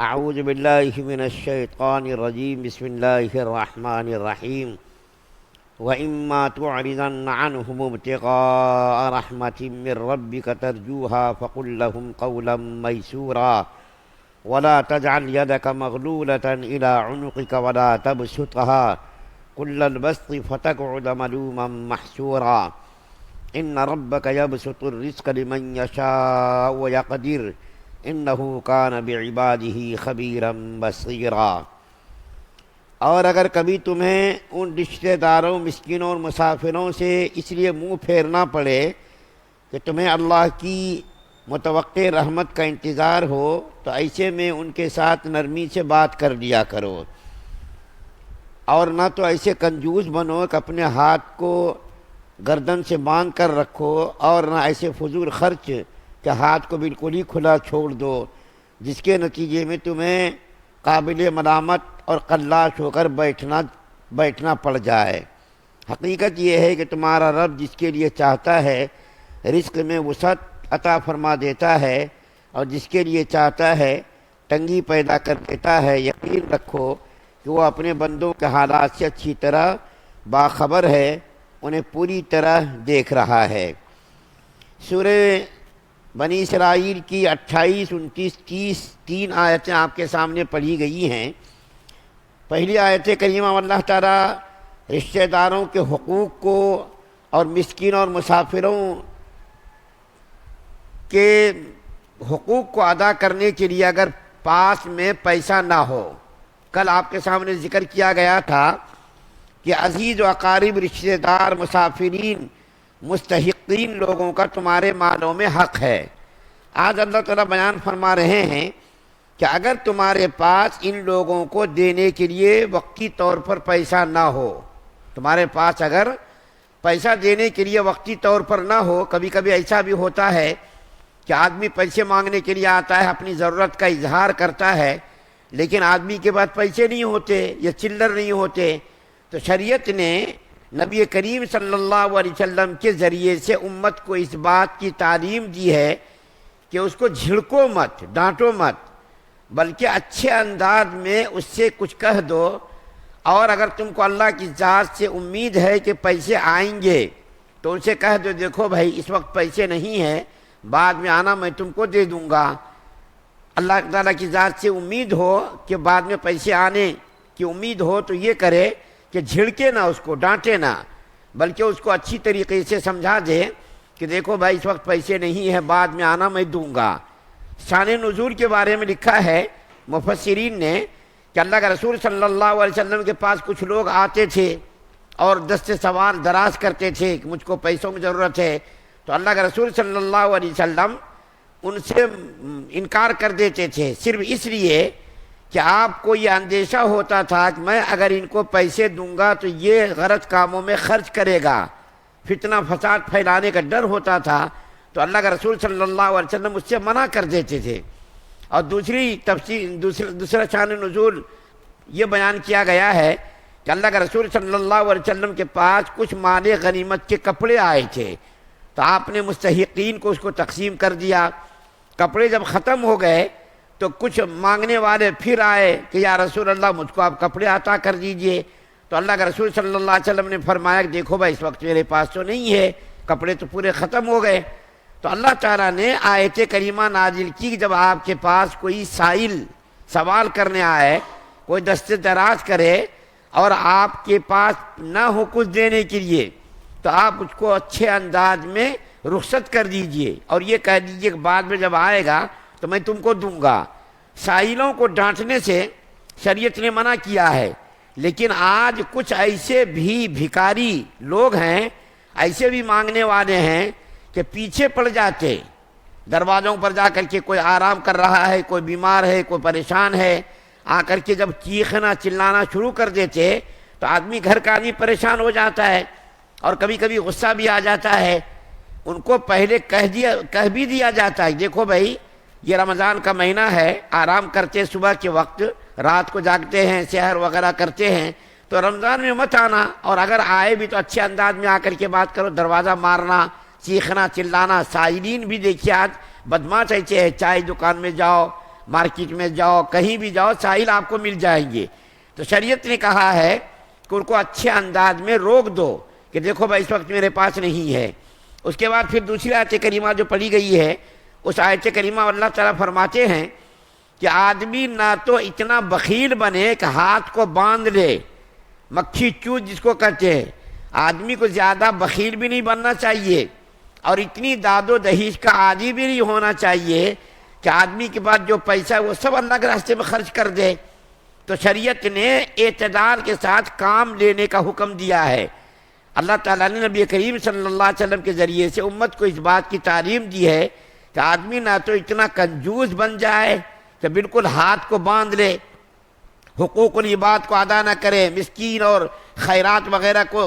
اعوذ باللہ من الشیطان الرجیم بسم اللہ الرحمن الرحیم وَإِمَّا تُعْرِضَنَّ عَنْهُمُ ابْتِغَاءَ رَحْمَةٍ مِّن رَّبِّكَ تَرْجُوهَا فَقُل لَّهُمْ قَوْلًا مَّيْسُورًا وَلَا تَجْعَلْ يَدَكَ مَغْلُولَةً إِلَىٰ عُنُقِكَ وَلَا تَبْسُطْهَا كُلَّ الْبَسْطِ فَتَقْعُدَ مَلُومًا مَّحْسُورًا إِنَّ رَبَّكَ يَبْسُطُ الرِّزْقَ لِمَن يَشَاءُ وَيَقْدِرُ إِنَّهُ كَانَ بِعِبَادِهِ خَبِيرًا بَصِيرًا۔ اور اگر کبھی تمہیں ان رشتہ داروں، مسکینوں اور مسافروں سے اس لیے منہ پھیرنا پڑے کہ تمہیں اللہ کی متوقع رحمت کا انتظار ہو، تو ایسے میں ان کے ساتھ نرمی سے بات کر لیا کرو، اور نہ تو ایسے کنجوس بنو کہ اپنے ہاتھ کو گردن سے باندھ کر رکھو، اور نہ ایسے فضول خرچ کہ ہاتھ کو بالکل ہی کھلا چھوڑ دو، جس کے نتیجے میں تمہیں قابل ملامت اور قلاش ہو کر بیٹھنا پڑ جائے۔ حقیقت یہ ہے کہ تمہارا رب جس کے لیے چاہتا ہے رزق میں وسعت عطا فرما دیتا ہے، اور جس کے لیے چاہتا ہے تنگی پیدا کر دیتا ہے۔ یقین رکھو کہ وہ اپنے بندوں کے حالات سے اچھی طرح باخبر ہے، انہیں پوری طرح دیکھ رہا ہے۔ سورہ بنی اسرائیل کی 28، 29، 30 تین آیتیں آپ کے سامنے پڑھی گئی ہیں۔ پہلی آیت کریمہ میں اللہ تعالیٰ رشتہ داروں کے حقوق کو اور مسکینوں اور مسافروں کے حقوق کو ادا کرنے کے لیے اگر پاس میں پیسہ نہ ہو، کل آپ کے سامنے ذکر کیا گیا تھا کہ عزیز و اقارب، رشتہ دار، مسافرین، مستحقین لوگوں کا تمہارے مالوں میں حق ہے۔ آج اللہ تعالیٰ بیان فرما رہے ہیں کہ اگر تمہارے پاس ان لوگوں کو دینے کے لیے وقتی طور پر پیسہ نہ ہو، تمہارے پاس اگر پیسہ دینے کے لیے وقتی طور پر نہ ہو، کبھی کبھی ایسا بھی ہوتا ہے کہ آدمی پیسے مانگنے کے لیے آتا ہے، اپنی ضرورت کا اظہار کرتا ہے، لیکن آدمی کے پاس پیسے نہیں ہوتے یا چلر نہیں ہوتے، تو شریعت نے نبی کریم صلی اللہ علیہ وسلم کے ذریعے سے امت کو اس بات کی تعلیم دی ہے کہ اس کو جھڑکو مت، ڈانٹو مت، بلکہ اچھے انداز میں اس سے کچھ کہہ دو، اور اگر تم کو اللہ کی ذات سے امید ہے کہ پیسے آئیں گے تو ان سے کہہ دو دیکھو بھائی اس وقت پیسے نہیں ہیں، بعد میں آنا، میں تم کو دے دوں گا۔ اللہ تعالیٰ کی ذات سے امید ہو کہ بعد میں پیسے آنے کی امید ہو تو یہ کرے کہ جھڑکے نہ، اس کو ڈانٹے نہ، بلکہ اس کو اچھی طریقے سے سمجھا دے کہ دیکھو بھائی اس وقت پیسے نہیں ہیں، بعد میں آنا، میں دوں گا۔ شان نزول کے بارے میں لکھا ہے مفسرین نے کہ اللہ کا رسول صلی اللہ علیہ وسلم کے پاس کچھ لوگ آتے تھے اور دست سوال دراز کرتے تھے کہ مجھ کو پیسوں کی ضرورت ہے، تو اللہ کا رسول صلی اللہ علیہ وسلم ان سے انکار کر دیتے تھے، صرف اس لیے کہ آپ کو یہ اندیشہ ہوتا تھا کہ میں اگر ان کو پیسے دوں گا تو یہ غلط کاموں میں خرچ کرے گا، فتنہ فساد پھیلانے کا ڈر ہوتا تھا، تو اللہ کا رسول صلی اللہ علیہ وسلم اس سے منع کر دیتے تھے۔ اور دوسرا شان نزول یہ بیان کیا گیا ہے کہ اللہ کا رسول صلی اللہ علیہ وسلم کے پاس کچھ مال غنیمت کے کپڑے آئے تھے، تو آپ نے مستحقین کو اس کو تقسیم کر دیا۔ کپڑے جب ختم ہو گئے تو کچھ مانگنے والے پھر آئے کہ یا رسول اللہ مجھ کو آپ کپڑے عطا کر دیجئے، تو اللہ کا رسول صلی اللہ علیہ وسلم نے فرمایا کہ دیکھو بھائی اس وقت میرے پاس تو نہیں ہے، کپڑے تو پورے ختم ہو گئے۔ تو اللہ تعالیٰ نے آیت کریمہ نازل کی کہ جب آپ کے پاس کوئی سائل سوال کرنے آئے، کوئی دست دراز کرے اور آپ کے پاس نہ ہو کچھ دینے کے لیے، تو آپ اس کو اچھے انداز میں رخصت کر دیجئے اور یہ کہہ دیجئے کہ بعد میں جب آئے گا تو میں تم کو دوں گا۔ سائلوں کو ڈانٹنے سے شریعت نے منع کیا ہے، لیکن آج کچھ ایسے بھی بھکاری لوگ ہیں، ایسے بھی مانگنے والے ہیں کہ پیچھے پڑ جاتے، دروازوں پر جا کر کے کوئی آرام کر رہا ہے، کوئی بیمار ہے، کوئی پریشان ہے، آ کر کے جب چیخنا چلانا شروع کر دیتے تو آدمی گھر کا آدمی پریشان ہو جاتا ہے، اور کبھی کبھی غصہ بھی آ جاتا ہے۔ ان کو پہلے کہہ بھی دیا جاتا ہے دیکھو بھائی یہ رمضان کا مہینہ ہے، آرام کرتے صبح کے وقت، رات کو جاگتے ہیں، سحر وغیرہ کرتے ہیں، تو رمضان میں مت آنا، اور اگر آئے بھی تو اچھے انداز میں آ کر کے بات کرو، دروازہ مارنا، چیخنا چلانا۔ سائلین بھی دیکھیے آج بدمعاش ایسے ہے، چائے دکان میں جاؤ، مارکیٹ میں جاؤ، کہیں بھی جاؤ، ساحل آپ کو مل جائیں گے۔ تو شریعت نے کہا ہے کہ ان کو اچھے انداز میں روک دو کہ دیکھو بھائی اس وقت میرے پاس نہیں ہے۔ اس کے بعد پھر دوسری آیت کریمہ جو پڑھی گئی ہے، اس آیت کریمہ اللہ تعالیٰ فرماتے ہیں کہ آدمی نہ تو اتنا بخیل بنے کہ ہاتھ کو باندھ لے، مکھی چوس جس کو کہتے ہیں، آدمی کو زیادہ بخیل بھی نہیں بننا چاہیے، اور اتنی داد و دہیش کا عادی بھی نہیں ہونا چاہیے کہ آدمی کے پاس جو پیسہ ہے وہ سب اللہ کے راستے میں خرچ کر دے۔ تو شریعت نے اعتدال کے ساتھ کام لینے کا حکم دیا ہے۔ اللہ تعالیٰ نے نبی کریم صلی اللہ علیہ وسلم کے ذریعے سے امت کو اس بات کی تعلیم دی ہے کہ آدمی نہ تو اتنا کنجوس بن جائے کہ بالکل ہاتھ کو باندھ لے، حقوق العباد کو ادا نہ کرے، مسکین اور خیرات وغیرہ کو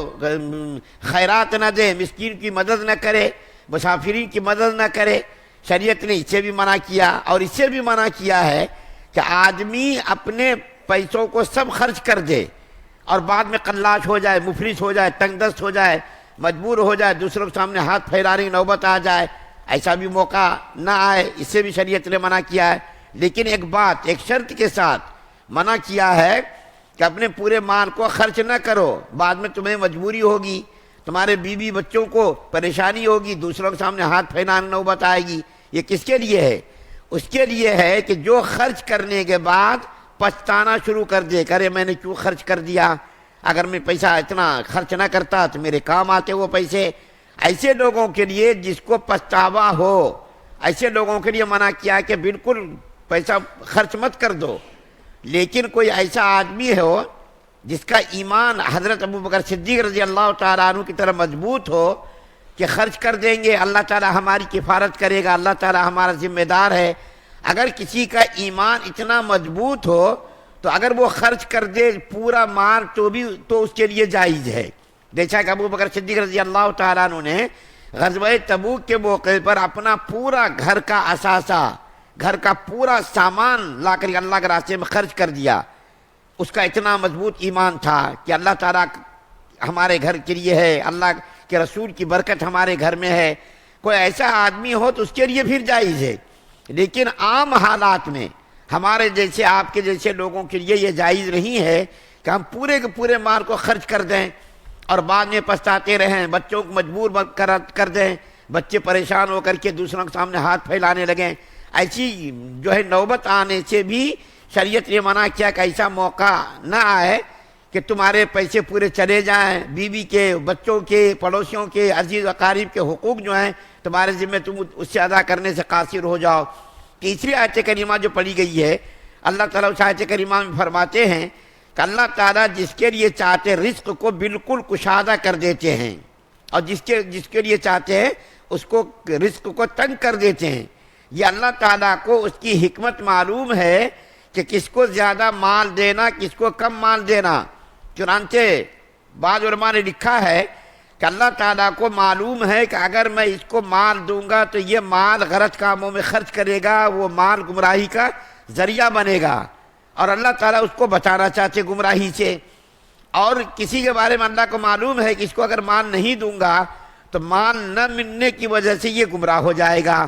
خیرات نہ دے، مسکین کی مدد نہ کرے، مسافرین کی مدد نہ کرے۔ شریعت نے اس سے بھی منع کیا، اور اس سے بھی منع کیا ہے کہ آدمی اپنے پیسوں کو سب خرچ کر دے اور بعد میں قلاش ہو جائے، مفلس ہو جائے، تنگ دست ہو جائے، مجبور ہو جائے، دوسروں کے سامنے ہاتھ پھیلانے کی نوبت آ جائے، ایسا بھی موقع نہ آئے، اس سے بھی شریعت نے منع کیا ہے۔ لیکن ایک بات، ایک شرط کے ساتھ منع کیا ہے کہ اپنے پورے مال کو خرچ نہ کرو، بعد میں تمہیں مجبوری ہوگی، تمہارے بیوی بچوں کو پریشانی ہوگی، دوسروں کے سامنے ہاتھ پھیلانے نوبت آئے گی۔ یہ کس کے لیے ہے؟ اس کے لیے ہے کہ جو خرچ کرنے کے بعد پچھتانا شروع کر دے، کہ ارے میں نے کیوں خرچ کر دیا، اگر میں پیسہ اتنا خرچ نہ کرتا تو میرے کام آتے وہ پیسے۔ ایسے لوگوں کے لیے جس کو پچھتاوا ہو، ایسے لوگوں کے لیے منع کیا کہ بالکل پیسہ خرچ مت کر دو۔ لیکن کوئی ایسا آدمی ہو جس کا ایمان حضرت ابوبکر صدیق رضی اللہ تعالیٰ عنہ کی طرح مضبوط ہو کہ خرچ کر دیں گے، اللہ تعالیٰ ہماری کفارت کرے گا، اللہ تعالیٰ ہمارا ذمہ دار ہے۔ اگر کسی کا ایمان اتنا مضبوط ہو تو اگر وہ خرچ کر دے پورا مال تو اس کے لیے جائز ہے۔ جیسا کہ ابوبکر صدیق رضی اللہ تعالیٰ عنہ نے غزوہ تبوک کے موقع پر اپنا پورا گھر کا اثاثہ، گھر کا پورا سامان لا کر اللہ کے راستے میں خرچ کر دیا۔ اس کا اتنا مضبوط ایمان تھا کہ اللہ تعالیٰ ہمارے گھر کے لیے ہے، اللہ کے رسول کی برکت ہمارے گھر میں ہے۔ کوئی ایسا آدمی ہو تو اس کے لیے پھر جائز ہے، لیکن عام حالات میں ہمارے جیسے آپ کے جیسے لوگوں کے لیے یہ جائز نہیں ہے کہ ہم پورے کے پورے مال کو خرچ کر دیں اور بعد میں پچھتاتے رہیں، بچوں کو مجبور کر دیں، بچے پریشان ہو کر کے دوسروں کے سامنے ہاتھ پھیلانے لگیں۔ ایسی جو ہے نوبت آنے سے بھی شریعت نے منع کیا کہ ایسا موقع نہ آئے کہ تمہارے پیسے پورے چلے جائیں، بیوی کے، بچوں کے، پڑوسیوں کے، عزیز اقارب کے حقوق جو ہیں تمہارے ذمہ، تم اس سے ادا کرنے سے قاصر ہو جاؤ۔ تیسری آیت کریمہ جو پڑھی گئی ہے، اللہ تعالیٰ اس آیت کریمہ میں فرماتے ہیں کہ اللہ تعالیٰ جس کے لیے چاہتے رزق کو بالکل کشادہ کر دیتے ہیں، اور جس کے لیے چاہتے ہیں اس کو رزق کو تنگ کر دیتے ہیں۔ یہ اللہ تعالیٰ کو اس کی حکمت معلوم ہے کہ کس کو زیادہ مال دینا، کس کو کم مال دینا۔ چنانچہ بعض علماء نے لکھا ہے کہ اللہ تعالیٰ کو معلوم ہے کہ اگر میں اس کو مال دوں گا تو یہ مال غلط کاموں میں خرچ کرے گا، وہ مال گمراہی کا ذریعہ بنے گا، اور اللہ تعالیٰ اس کو بچانا چاہتے گمراہی سے۔ اور کسی کے بارے میں اللہ کو معلوم ہے کہ اس کو اگر مال نہیں دوں گا تو مال نہ ملنے کی وجہ سے یہ گمراہ ہو جائے گا،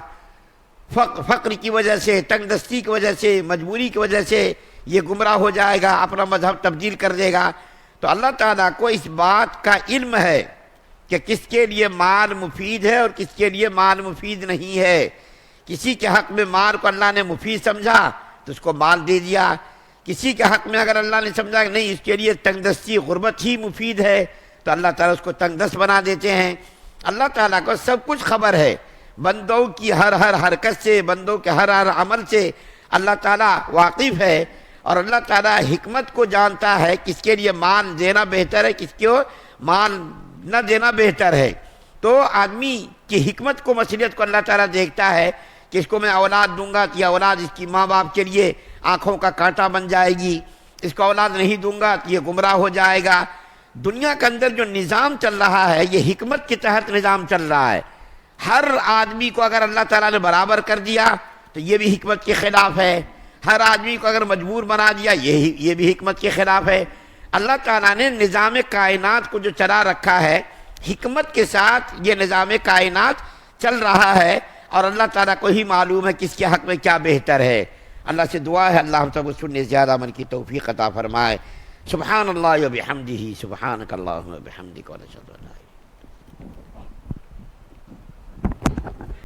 فقر کی وجہ سے، تنگ دستی کی وجہ سے، مجبوری کی وجہ سے یہ گمراہ ہو جائے گا، اپنا مذہب تبدیل کر دے گا۔ تو اللہ تعالیٰ کو اس بات کا علم ہے کہ کس کے لیے مال مفید ہے اور کس کے لیے مال مفید نہیں ہے۔ کسی کے حق میں مال کو اللہ نے مفید سمجھا تو اس کو مال دے دیا، کسی کے حق میں اگر اللہ نے سمجھا کہ نہیں اس کے لیے تنگ دستی، غربت ہی مفید ہے، تو اللہ تعالیٰ اس کو تنگ دست بنا دیتے ہیں۔ اللہ تعالیٰ کو سب کچھ خبر ہے، بندوں کی ہر حرکت سے، بندوں کے ہر عمل سے اللہ تعالیٰ واقف ہے، اور اللہ تعالیٰ حکمت کو جانتا ہے کس کے لیے مال دینا بہتر ہے، کس کو مال نہ دینا بہتر ہے۔ تو آدمی کی حکمت کو، مصلحت کو اللہ تعالیٰ دیکھتا ہے کہ اس کو میں اولاد دوں گا تو یہ اولاد اس کی ماں باپ کے لیے آنکھوں کا کانٹا بن جائے گی، اس کو اولاد نہیں دوں گا تو یہ گمراہ ہو جائے گا۔ دنیا کے اندر جو نظام چل رہا ہے یہ حکمت کے تحت نظام چل رہا ہے۔ ہر آدمی کو اگر اللہ تعالیٰ نے برابر کر دیا تو یہ بھی حکمت کے خلاف ہے، ہر آدمی کو اگر مجبور بنا دیا یہ بھی حکمت کے خلاف ہے۔ اللہ تعالیٰ نے نظام کائنات کو جو چلا رکھا ہے، حکمت کے ساتھ یہ نظام کائنات چل رہا ہے، اور اللہ تعالیٰ کو ہی معلوم ہے کس کے حق میں کیا بہتر ہے۔ اللہ سے دعا ہے اللہ ہم سب کو سننے زیادہ عمل کی توفیق عطا فرمائے۔ سبحان اللہ و بحمدہ، سبحانک اللہم و بحمدک، و نشہد ان لا الہ الا انت